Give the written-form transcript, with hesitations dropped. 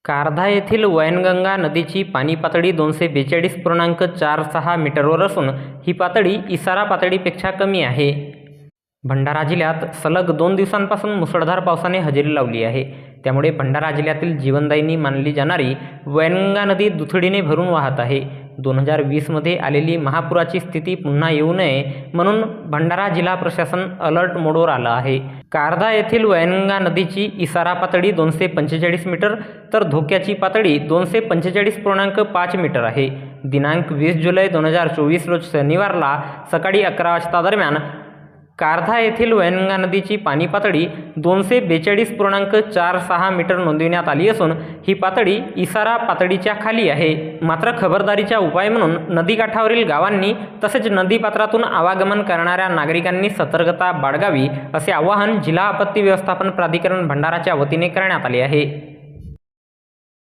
कारधा येथील वैनगंगा नदीची पाणी पातळी 242.46 मीटरवर असून ही पातळी इसारा पातळीपेक्षा कमी आहे. भंडारा जिल्ह्यात सलग 2 दिवसांपासून मुसळधार पावसाने हजेरी लावली आहे. त्यामुळे भंडारा जिल्ह्यातील जीवनदायिनी मानली जाणारी वैनगंगा नदी दुथडीने भरून वाहत आहे. 2020मध्ये आलेली महापुराची स्थिती पुन्हा येऊ नये म्हणून भंडारा जिल्हा प्रशासन अलर्ट मोडवर आलं आहे. कारधा येथील वैनगंगा नदीची इसारा पातळी 245 मीटर तर धोक्याची पातळी 245.5 मीटर आहे. दिनांक 20 जुलै 2024 रोज शनिवारला सकाळी 11 वाजता दरम्यान कारधा येथील वैनगंगा नदीची पाणी पातळी 242.46 मीटर नोंदविण्यात आली असून ही पातळी इसारा पातळीच्या खाली आहे. मात्र खबरदारीचा उपाय म्हणून नदीकाठावरील गावांनी तसेच नदीपात्रातून आवागमन करणाऱ्या नागरिकांनी सतर्कता बाळगावी असे आवाहन जिल्हा आपत्ती व्यवस्थापन प्राधिकरण भंडाराच्या वतीने करण्यात आले आहे.